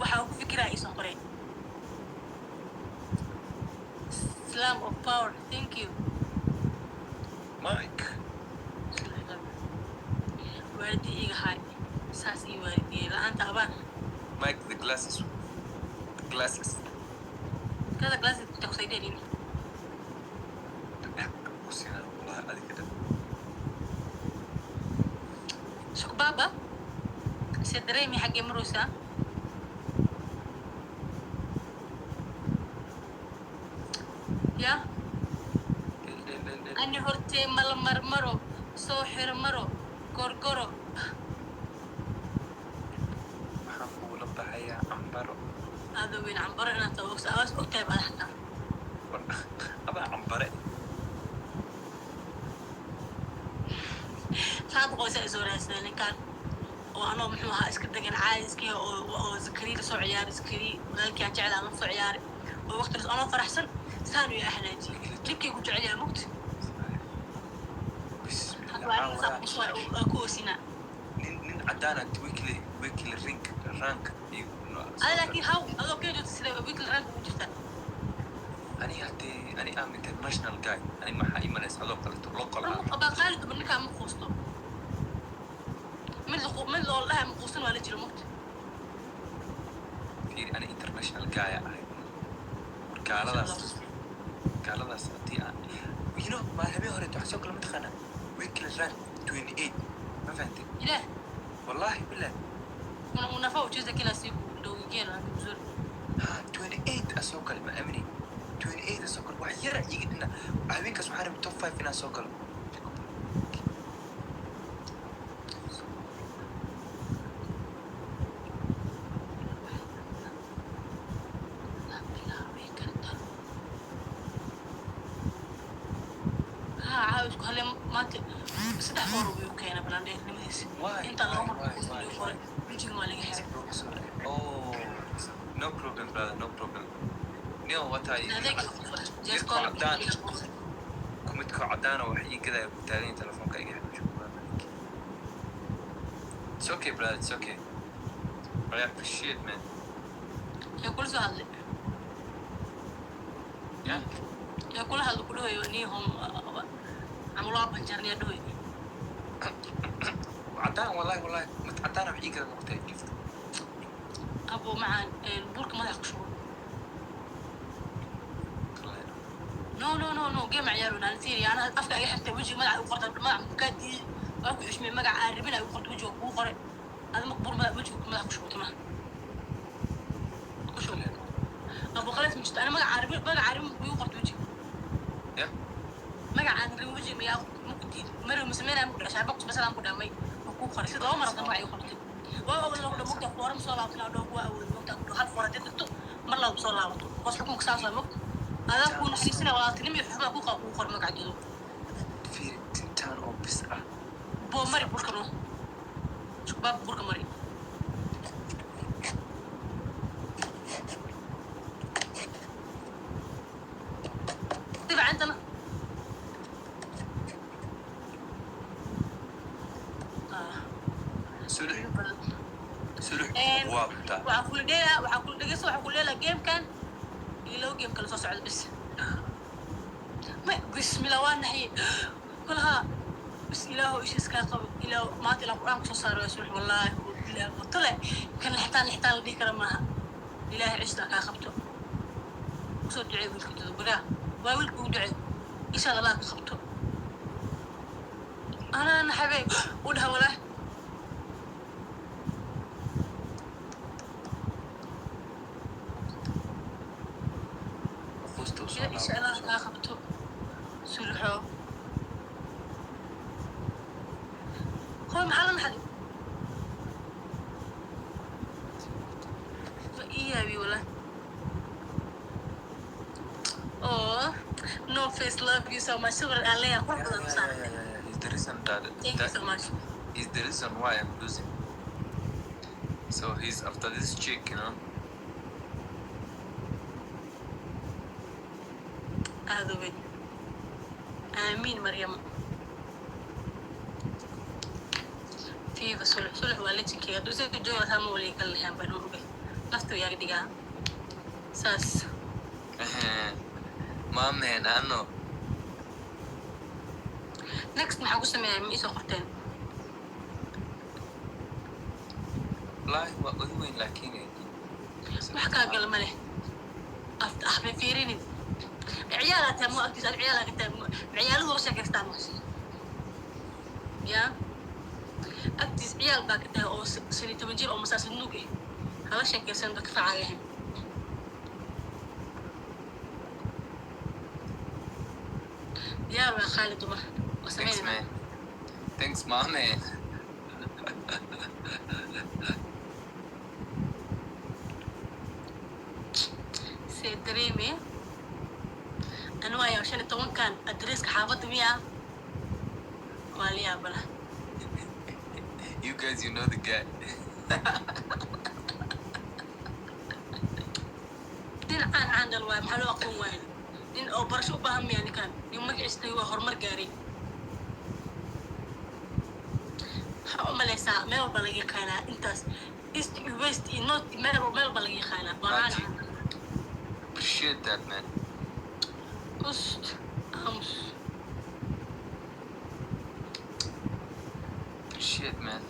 waxaa ku fikiraa iisan qoreen Slam of power, thank you. Mike. Waalidii iga hay saas ii waalidiyey la'aanta abaan Mike, the glasses. kada glasses ku taqsaydeen Kusina wallahi adiga dhan. shuk baba si dareemi xagee maraysaa ya ani hortee mal marmaro soo xiro maro gorgoro Waxaan kugula baxayaa cambaro. هذا وين عنبر أنا توقف أواس أكتب على حتى Abaa cambare. صادق وسائل زورة سنة كان وأنا محوها إسكندرية عايز كي أو ذكري لسوع عيار ذكري ذلك كان جعل أنا سوع عيار ووقت أنا فرح سن ثاني يا أحلاتي تبكي قلت عليها موت بسم وأنا الله. صار أكو سنة nin cadaan weekly rank iyo أنا لكن هاو أنا كده تسلم بيك الرانك وجدت ani am international guy ani maxaa imanaysa adoo kaleeto local ah أبغى قالت منك عم خوسته من اللي لها مقوسين ولا جرى موت fiiri ani international guy ahay gaaladaas haddii aan you know maalhamii hore waxaa soo kala mataqaana weekly rank 28 ma fahantay إله wallahi bilah ونفوق جزء كلا سيكو لو يجينا بزور 28 asoo kale ma amini 28 asoo kale wax yara iga dhina habeenkaas waxaan rabay top 5 inaan soo galo عاوز كهلا ما ت صدق فورو بيوكينا بلاندين نميس أنت اللهم بيجي ما لقي حاجة oh no problem brother no problem no what I just call me kumidka cadaan wax ii gaday ku taagan telefoonka iga xidho it's okay brother it's okay I appreciate man يقول سؤال yeah يقول هذا كله يونيهم عملوا بنجرني دوي cadaan wallahi cadaan wax ii gaday waqti gift أبو معان البرك ما يخشوا no جيم عيالنا نسيري أنا أفكر أي حتى وجهي ملعب وقرط ملعب مكادي أكو إيش من مقع عاربين أو قرط وجهه وقرط هذا مقبول ما وجهه ما يخشوا تمام خشوا أبو خلاص مش أنا مقع عاربين ويقرط وجهي yeah مقع عاربين وجهي ما ياخد مقدي مرة مسمينا مقدر عشان بقص مثلا مقدر ما يكون خلاص إذا عمره طبعا يقرط وأول لو مقدر فورم صلاة لا دو أول مقدر هل فورة تدتو مرة صلاة وصلكم كساسة مقدر هذا كون حسيسنا ولا تنمي يحبها بوقا وقر مقعدو fiiri tintaan oo bis ah بو مري بوركنو شو باب بورك مري تبع عندنا sulux waa buntaa waxaa kula dheela game kan iyo game kala soo socda bis ما بسم الله وانا كلها بس إله إيش إسكاقه إله ما تلا القرآن قصصار رسول والله إله وطلع كان الحيتان ودي كرمها إله عشتا كاخبته وصوت دعي بالكتب بقى واولك ودعي إيش هذا لا كاخبته أنا حبيب ودها ولا إيش أنا كاخبته سلحو هو محل محل إيه أبي ولا oh no face love you so much شكرا عليها قرب he's the reason that thank you so much he's the reason why I'm losing so he's after this chick you know هذا وين آمين مريم في صلح والدتك يا دوسي جو ثامو لي قال لها بنو به لفت naagta yaa dhigaa saas Ma man, ano? next maxaa ku sameeyaa ma isoo qorteen Wallahi waa ugu weyn laakiin wax kaa gala ma leh ma fiirinin ciyaalaa taa mo agtiisa ciyaalaa ka taa ciyaaluhu la sheekaystaan yaa agtiis ciyaal baa ka tahay oo 17 jir oo masaasad nuug eh hala sheekaysan dadka facaagahan yaa waa khaalid dumar Thanks, man. Thanks, my man. see dareeme anu ayaa 15kan adreeska xaafadda miya waa la yaabala You guys, you know the guy. dhinacaan caandal waay maxaa loo aqoon waayo nin oo barasho u baahan miya ninkan nin magaciisna waa horumar gaaray waxaa u malaysaa meel walba laga yaqaanaa intaas east iyo west iyo north iyo meel walba laga yaqaanaa Haji. waa Appreciate that, man. ust Appreciate, man.